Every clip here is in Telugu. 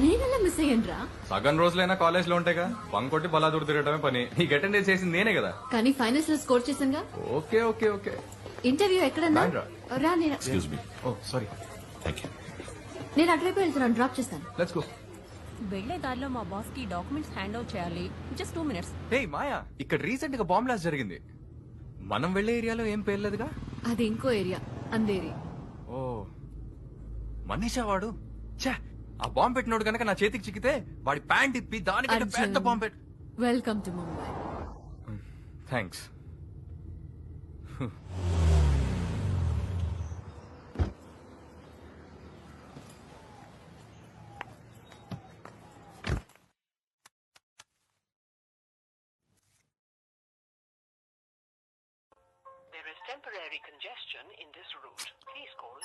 నేనెలా మిస్ అయ్యానురా? సగం రోజులైనా కాలేజ్ లో ఉంటాయిగా, పంకొట్టి బలాదూరు తిరగటమే పని. నీకు అటెండెన్స్ చేసింది నేనే కదా. కానీ ఫైనల్స్ లో స్కోర్ చేశానుగా. Okay okay okay. ఇంటర్వ్యూ ఎక్కడన్నా? Bandra. రా, నేను excuse me. Oh sorry. Thank you. నేను అటువైపు వెళ్తున్నాను, డ్రాప్ చేస్తాను. Let's go. వెళ్లే దారిలో మా బాస్ కి డాక్యుమెంట్స్ హ్యాండ్ ఓవర్ చేయాలి. Just 2 minutes. హే మాయా, ఇక్కడ రీసెంట్ గా బాంబ్ బ్లాస్ట్ జరిగింది. మనం వెళ్లే ఏరియాలో ఏం పేర్లేదుగా. అది ఇంకో ఏరియా, అందేరి. ఓ మనీషా వాడు. ఛా, ఆ బాంబ్ పెట్టినోడు కనుక నా చేతికి చిక్కితే వాడి ప్యాంట్ ఇప్పి దానికంటే పెద్ద బాంబ్ పెట్టి. Welcome to Mumbai. Thanks. There is temporary congestion in this route. Please call.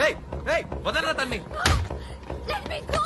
హే హే, వదలరా తన్ని. Let me go!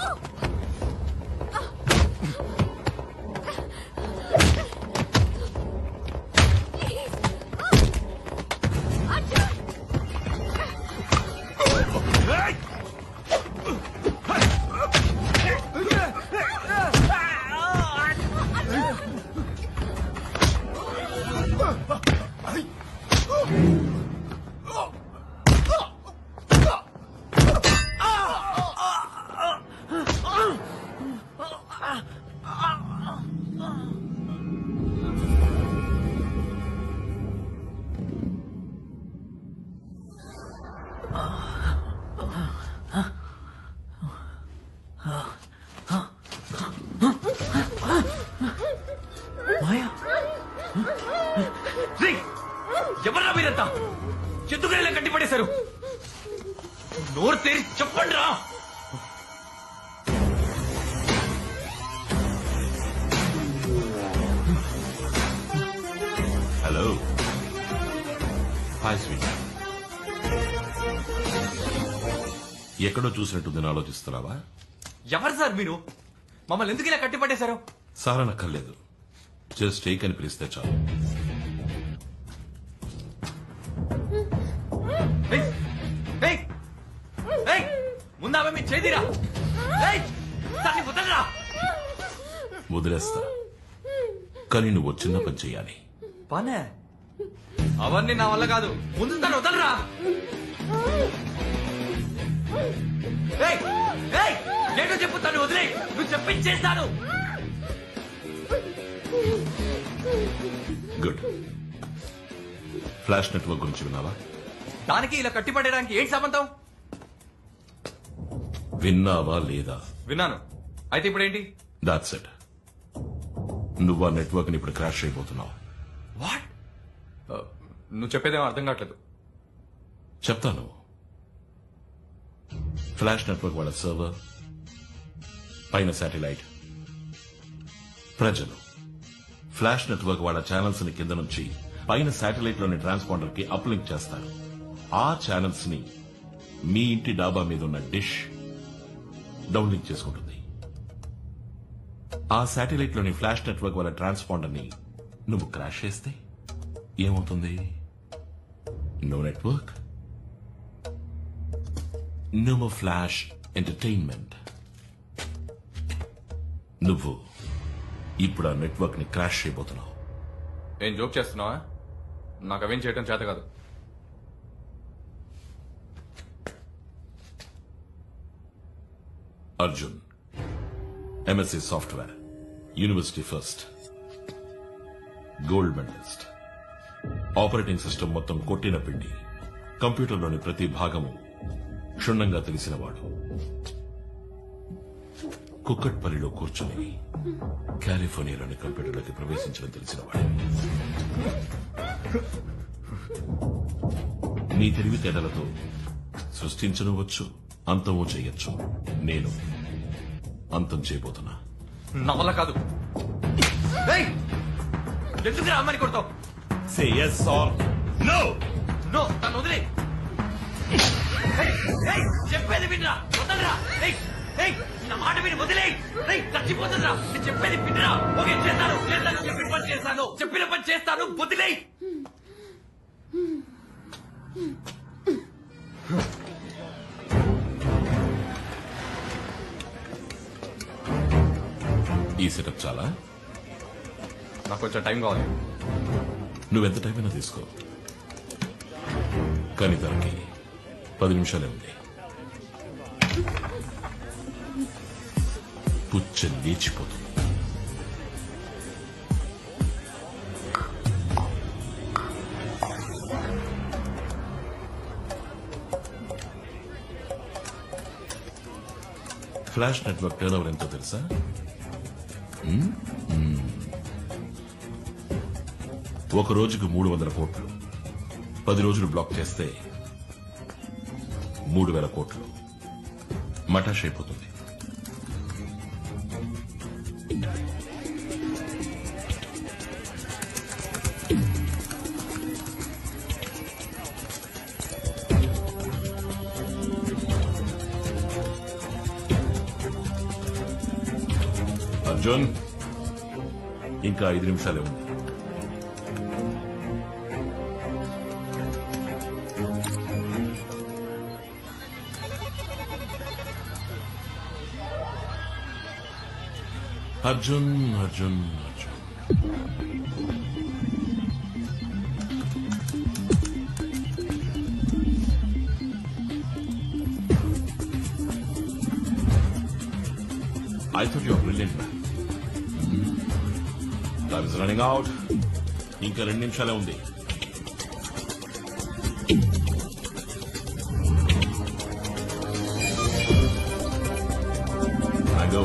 ఎవర్రా మీరంతా? చెత్తుగా కట్టి పడేశారు. నోరు తెరి చెప్పండి రా. హలో. Hi sweet. ఎక్కడో చూసినట్టుందని ఆలోచిస్తున్నావా? ఎవరు సార్ మీరు? మమ్మల్ని ఎందుకు ఇలా కట్టి పడేశారు? సారనక్కర్లేదు, జస్ట్ టేక్ అని పిలిస్తే చాలు. ముందామే మీ చేదిరా. వదలరా. వదిలేస్తా, కానీ నువ్వు చిన్న పని చెయ్యాలి. పనే అవన్నీ నా వల్ల కాదు. ముందు తను వదలరా. ఏంటో చెప్పు, తను వదిలే. నువ్వు చెప్పించేస్తాను. గుడ్. ఫ్లాష్ నెట్వర్క్ గురించి విన్నావా? దానికి ఇలా కట్టిపడడానికి ఏంటి సంబంధం? విన్నావా లేదా? విన్నాను. అయితే ఇప్పుడు ఏంటి? That's it. నువ్వు ఆ నెట్వర్క్ ని ఇప్పుడు క్రాష్ అయిపోతున్నావు. వాట్? నువ్వు చెప్పేదేమో అర్థం కావట్లేదు. చెప్తాను. ఫ్లాష్ నెట్వర్క్ వాళ్ళ సర్వర్, పైన శాటిలైట్, ప్రజలు ఫ్లాష్ నెట్వర్క్ వాళ్ళ ఛానల్స్ ని కింద నుంచి పైన శాటిలైట్ లోని ట్రాన్స్పాండర్ కి అప్లింక్ చేస్తారు. ఆ ఛానల్స్ ని మీ ఇంటి డాబా మీద ఉన్న డిష్ డౌన్లింక్ చేసుకుంటుంది. ఆ శాటిలైట్ లోని ఫ్లాష్ నెట్వర్క్ వాళ్ళ ట్రాన్స్పాండర్ ని నువ్వు క్రాష్ చేస్తే ఏమవుతుంది? No network, no more flash entertainment. నువ్వు ఇప్పుడు ఆ నెట్వర్క్ ని క్రాష్ చేయబోతున్నావు. ఏం జోక్ చేస్తున్నావా? నాకు అవేం చేయడం చేత కాదు. Arjun, MSc software, university first, gold medalist, operating system మొత్తం కొట్టిన పిండి, కంప్యూటర్లోని ప్రతి భాగము క్షుణ్ణంగా తెలిసినవాడు, కుక్కట్పల్లిలో కూర్చుని కాలిఫోర్నియాలోని కంప్యూటర్లోకి ప్రవేశించడం తెలిసినవాడు. నీ తెలివితేటలతో సృష్టించనవచ్చు, అంతమో చేయొచ్చు. నేను అంతం చేయబోతున్నా. నా వల్ల కాదు. ఎందుకు అమ్మని కొడతావు? సే yes or నో నో తను వదిలే చెప్పేది వినరా వదలరా నా మాట విని వదిలే చచ్చిపోతుందిరా చెప్పేది వినరా ఓకే చేస్తాను చెప్పిన పని చేస్తాను చెప్పిన పని చేస్తాను వదిలే ఈ సెటప్ చాలా. నాకు కొంచెం టైం కావాలి. నువ్వెంత టైం అయినా తీసుకో, కానీ దానికి 10 నిమిషాలే ఉంది. పుచ్చ లేచిపోతుంది. ఫ్లాష్ నెట్వర్క్ టర్న్ ఓవర్ ఎంతో తెలుసా? ఒక రోజుకు 300 కోట్లు. 10 రోజులు బ్లాక్ చేస్తే 3000 కోట్లు మటాష్ అయిపోతుంది. అర్జున్, ఇంకా 5 నిమిషాలే ఉంది. Arjun Arjun Arjun I thought you were brilliant, man. Time is running out. ఇంకా 2 నిమిషాలే ఉంది. I go.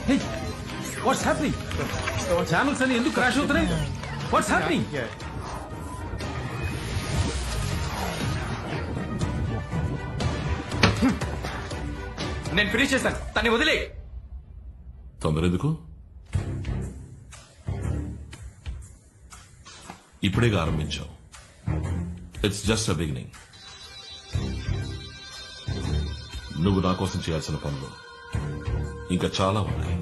Hey, what's happening? Channels అని ఎందుకు క్రాష్ అవుతున్నాయి? What's happening? నేను ఫినిష్ చేశాను, తన్ని వదిలే. తొందర ఎందుకు? ఇప్పుడేగా ఆరంభించావు. It's just a beginning. నువ్వు నా కోసం చేయాల్సిన పనులు ఇంకా చాలా ఉన్నాయి.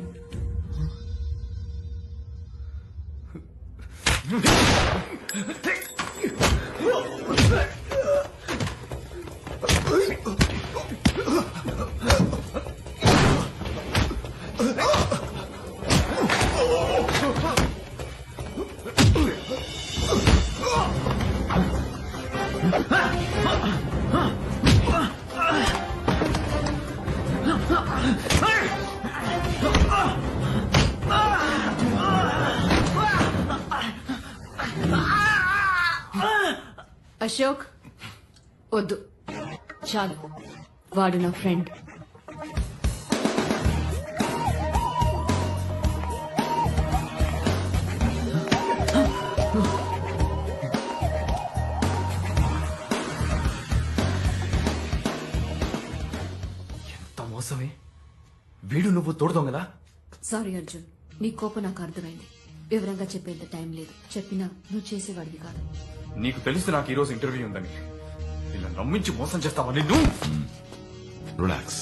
అశోక్ వద్దు, చాలు. వాడు నా ఫ్రెండ్. ఎంత మోసమే. వీడు నువ్వు తోడుతావు కదా. సారీ అర్జున్, నీ కోపం నాకు అర్థమైంది. వివరంగా చెప్పేంత టైం లేదు. చెప్పినా నువ్వు చేసేవాడివి కాదు. నీకు తెలుసు నాకు ఈ రోజు ఇంటర్వ్యూ ఉందని. ఇలా నమ్మించి మోసం చేస్తావా నిన్ను? రిలాక్స్.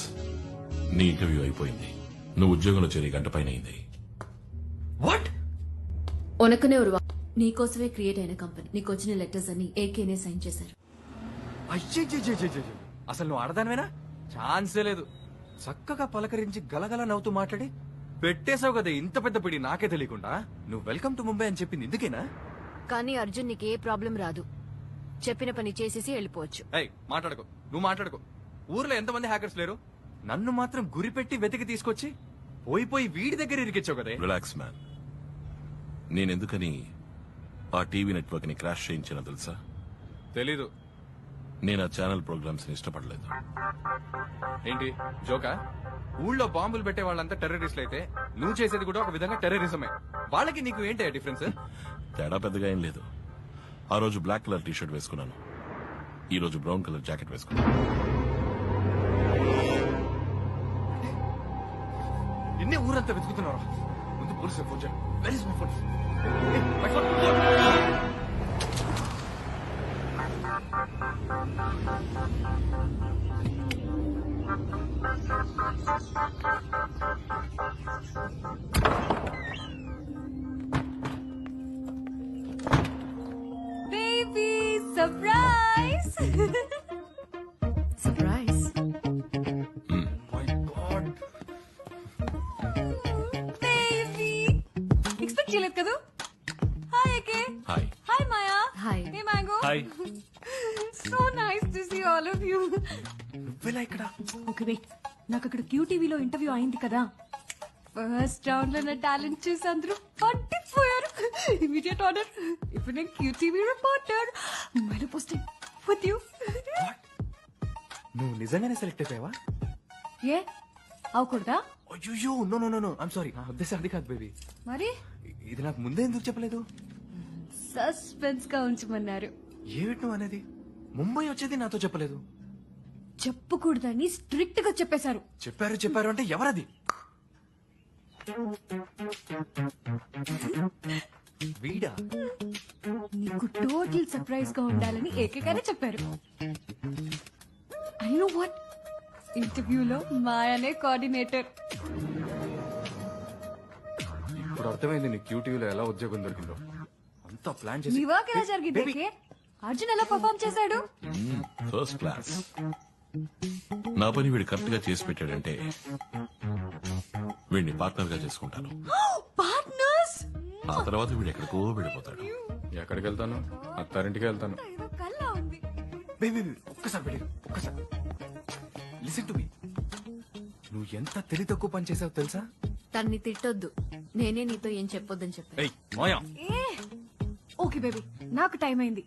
నీ ఇంటర్వ్యూ అయిపోయింది. నువ్వు ఉద్యోగంలో చేరి 1 గంట పైన అయింది. వాట్? ఒనకనే ఉరువా నీకోసమే క్రియేట్ అయిన కంపెనీ. నీకు వచ్చిన లెటర్స్ అన్ని ఏకేనే సైన్ చేశారు. అయ్యో, అసలు నువ్వు ఆడదానివేనా? ఛాన్సే లేదు. చక్కగా పలకరించి గలగల నవ్వుతూ మాట్లాడి పెట్టేశావు కదా ఇంత పెద్ద పిడి, నాకే తెలియకుండా. నువ్వు వెల్కమ్ టు ముంబై అని చెప్పింది ఇందుకేనా? కానీ అర్జున్ నీకు ఏ ప్రాబ్లం రాదు. చెప్పిన పని చేసేసి వెళ్ళిపోవచ్చు. మాట్లాడుకో, నువ్వు మాట్లాడుకో. ఊర్లో ఎంతమంది హ్యాకర్స్ లేరు? నన్ను మాత్రం గురిపెట్టి వెతికి తీసుకొచ్చి పోయి వీడి దగ్గర ఇరికిచ్చావు కదా. Relax man. నేనెందుకని ఆ టీవీ నెట్వర్క్ ని క్రాష్ చేయించినా తెలుసా? తెలీదు. నేను ఆ ఛానల్ ప్రోగ్రామ్స్ ని ఇష్టపడలేదు. ఏంటి జోకా? ఊళ్ళో బాంబులు పెట్టే వాళ్ళంతా టెర్రరిస్టులు అయితే నువ్వు చేసేది కూడా ఒక విధంగా టెర్రరిజమే. వాళ్ళకి నీకు ఏంటి డిఫరెన్స్? తేడా పెద్దగా ఏం లేదు. ఆ రోజు బ్లాక్ కలర్ టీ షర్ట్ వేసుకున్నాను, ఈ రోజు బ్రౌన్ కలర్ జాకెట్ వేసుకున్నాను. నిన్నే ఊరంతా వెతుకుతున్నారు. ముందు పోలీసులు ఫోన్ చేయండి. Where is my phone? Baby surprise. Surprise my god. Baby expect చేయలేదు కదా. Hi AK. Hi. Hi Maya. Hi. Hey mango. Hi. So nice to see all of you. నువ్వెలా ఇక్కడ? ఓకే వెయిట్, నాకు అక్కడ క్యూటీవీలో ఇంటర్వ్యూ అయింది కదా. ఫస్ట్ రౌండ్ లో నా టాలెంట్ చూసి అందరూ పట్టిపోయారు. Immediate order. ఇప్పుడు నేను క్యూటీవీ రిపోర్టర్. ముంబైలో పోస్టింగ్ విత్ యూ. నువ్వు నిజంగానే సెలెక్ట్ అయిపోయావా? ఏ అవకూడదా? అయ్యో no no no no I'm sorry. నా ఉద్దేశం అది కాదు బేబీ. మరి ఇది నాకు ముందే ఎందుకు చెప్పలేదు? సస్పెన్స్ గా ఉంచమన్నారు. ఏమిటి నువ్వు అనేది? ముంబై వచ్చేది నాతో చెప్పలేదు. చెప్పకూడదని స్ట్రిక్ట్ గా చెప్పేశారు. చెప్పారు అంటే ఎవరది? వీడా? నీకు టోటల్ సర్ప్రైజ్ గా ఉండాలని ఏకగానే చెప్పారు. ఐ నో వాట్, ఇంటర్వ్యూలో మాయనే కోఆర్డినేటర్. ఇప్పుడు అర్థమైంది నీ క్యూటీవీలో ఎలా ఉద్యోగం దొరికిందో. అంతా ప్లాన్ నీ వర్క్ ఎలా జరిగింది Baby. ఏకే? అర్జున్ ఎలా పర్ఫార్మ్ చేశాడు? First class. నా పని వీడు కరెక్ట్ గా చేసి పెట్టాడంటే వీడిని పార్ట్నర్ గా చేసుకుంటాను. పార్ట్నర్స్. ఆ తర్వాత వీడు ఎక్కడికో వెళ్ళిపోతాడు. ఎక్కడికి వెళ్తాను? అత్తారింటికి వెళ్తాను. ఏదో కల్లా ఉంది. బేబీ ఒక్కసారి బేబీ ఒక్కసారి లిసన్ టు మీ. నువ్వు ఎంత తెలివి తక్కువ పని చేసావు తెలుసా? తన్ని తిట్టొద్దు, నేనే నీతో ఏం చెప్పొద్దని చెప్పా. ఏయ్ మాయా. ఓకే బేబీ, నాకు టైం అయింది.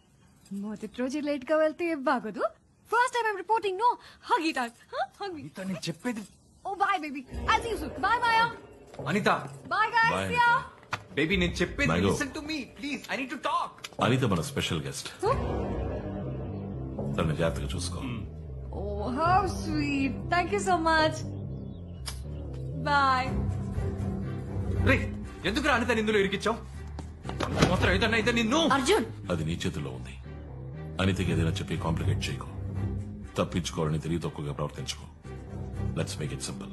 మొదటి రోజు లేట్ గా వెళ్తే బాగోదు. First time I'm reporting. No hug it out. Hug me. నీతో నేను చెప్పేది. Oh bye baby, I see you soon. Bye Maya. Anita bye guys. Bye, see ya. Baby నేను చెప్పేది Mango. Listen to me please. I need to talk. Anita మన స్పెషల్ గెస్ట్. తన జాగ్రత్తగా చూసుకో. Oh how sweet. Thank you so much. By. రే ఎందుకురా అనిత ఇందులో ఇరికిచ్చావు? మాత్రం ఏదన్నా అయితే నిన్ను. అర్జున్, అది నీ చేతుల్లో ఉంది. అనితకి ఏదైనా చెప్పి కాంప్లికేట్ చేయకు. తప్పించుకోవాలని తెలివి తక్కువగా ప్రవర్తించుకో. Let's make it simple.